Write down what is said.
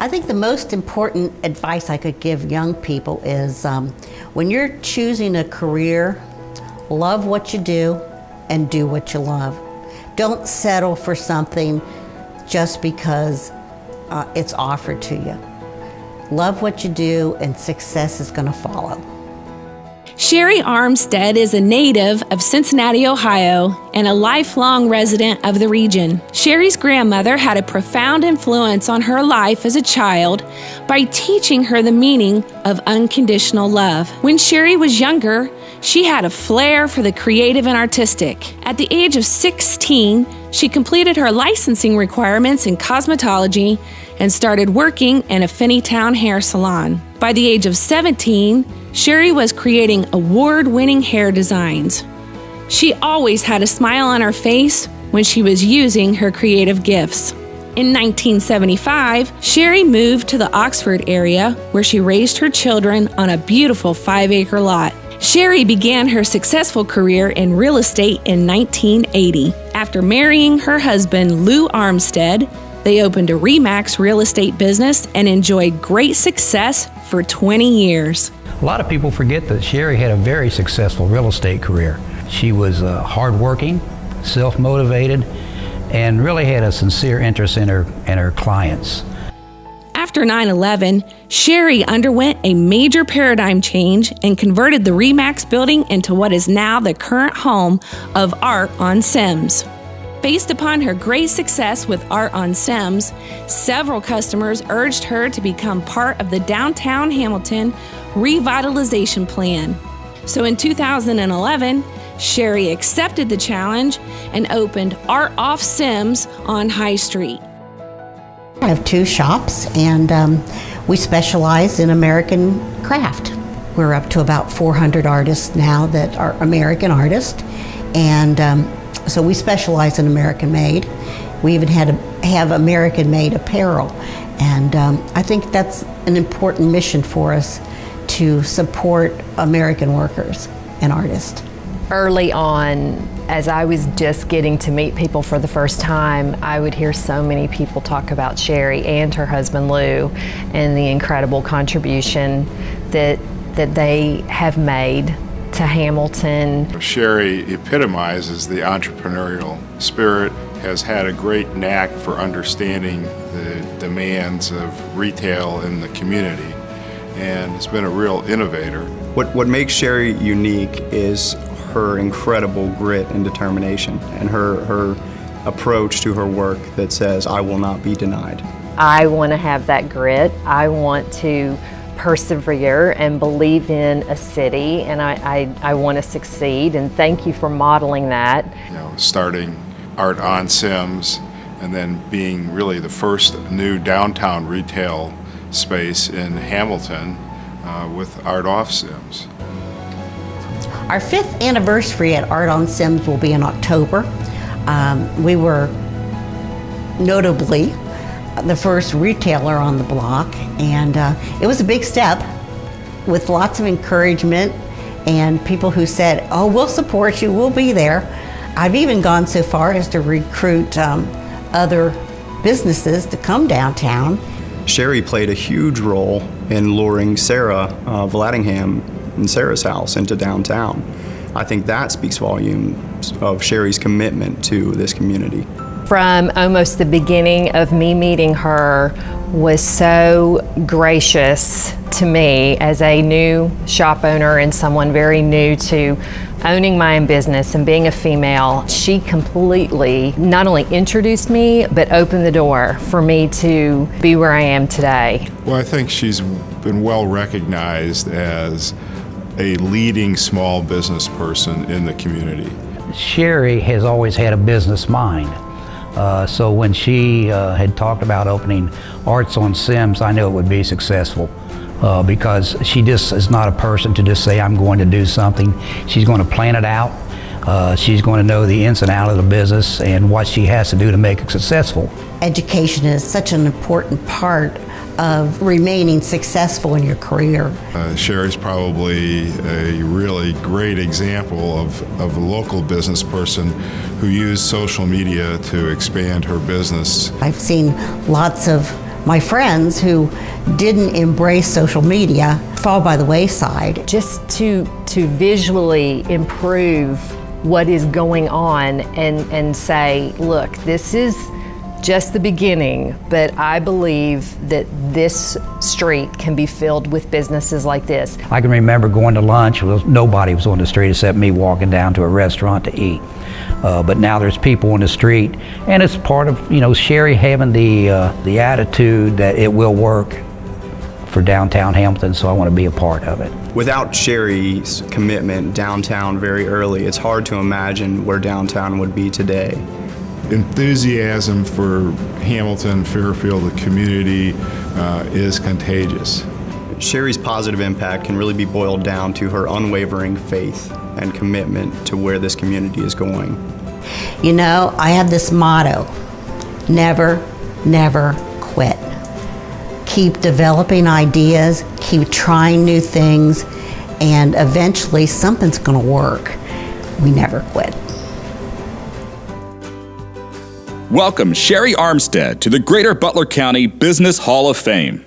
I think the most important advice I could give young people is when you're choosing a career, love what you do and do what you love. Don't settle for something just because it's offered to you. Love what you do and success is going to follow. Sharee Armstead is a native of Cincinnati, Ohio, and a lifelong resident of the region. Sharee's grandmother had a profound influence on her life as a child by teaching her the meaning of unconditional love. When Sharee was younger, she had a flair for the creative and artistic. At the age of 16, she completed her licensing requirements in cosmetology and started working in a Finneytown hair salon. By the age of 17, Sharee was creating award-winning hair designs. She always had a smile on her face when she was using her creative gifts. In 1975, Sharee moved to the Oxford area where she raised her children on a beautiful 5-acre lot. Sharee began her successful career in real estate in 1980. After marrying her husband, Lou Armstead, they opened a RE/MAX real estate business and enjoyed great success for 20 years. A lot of people forget that Sharee had a very successful real estate career. She was hardworking, self-motivated, and really had a sincere interest in her clients. After 9/11, Sharee underwent a major paradigm change and converted the RE/MAX building into what is now the current home of Art on Sims. Based upon her great success with Art on Sims, several customers urged her to become part of the Downtown Hamilton Revitalization Plan. So in 2011, Sharee accepted the challenge and opened Art Off Sims on High Street. I have 2 shops, and we specialize in American craft. We're up to about 400 artists now that are American artists, and so we specialize in American made. We even have American made apparel, and I think that's an important mission for us to support American workers and artists. Early on, as I was just getting to meet people for the first time, I would hear so many people talk about Sharee and her husband Lou and the incredible contribution that they have made to Hamilton. Sharee epitomizes the entrepreneurial spirit, has had a great knack for understanding the demands of retail in the community, and has been a real innovator. What makes Sharee unique is her incredible grit and determination, and her approach to her work that says, I will not be denied. I want to have that grit. I want to persevere and believe in a city, and I want to succeed, and thank you for modeling that. Starting Art on Sims and then being really the first new downtown retail space in Hamilton with Art Off Sims. Our 5th anniversary at Art on Sims will be in October. We were notably the first retailer on the block, and it was a big step with lots of encouragement and people who said, oh, we'll support you, we'll be there. I've even gone so far as to recruit other businesses to come downtown. Sharee played a huge role in luring Sarah Vladingham and Sarah's house into downtown. I think that speaks volumes of Sharee's commitment to this community. From almost the beginning of me meeting her was so gracious to me as a new shop owner and someone very new to owning my own business and being a female. She completely not only introduced me, but opened the door for me to be where I am today. Well, I think she's been well recognized as a leading small business person in the community. Sharee has always had a business mind. So when she had talked about opening Arts on Sims, I knew it would be successful because she just is not a person to just say, I'm going to do something. She's going to plan it out. She's going to know the ins and outs of the business and what she has to do to make it successful. Education is such an important part of remaining successful in your career. Sharee's probably a really great example of a local business person who used social media to expand her business. I've seen lots of my friends who didn't embrace social media fall by the wayside. Just to visually improve what is going on and say, look, this is just the beginning, but I believe that this street can be filled with businesses like this. I can remember going to lunch, nobody was on the street except me walking down to a restaurant to eat. But now there's people on the street, and it's part of, Sharee having the attitude that it will work for downtown Hamilton, so I want to be a part of it. Without Sharee's commitment downtown very early, it's hard to imagine where downtown would be today. Enthusiasm for Hamilton, Fairfield, the community is contagious. Sharee's positive impact can really be boiled down to her unwavering faith and commitment to where this community is going. I have this motto, never, never quit. Keep developing ideas, keep trying new things, and eventually something's going to work. We never quit. Welcome Sharee Armstead to the Greater Butler County Business Hall of Fame.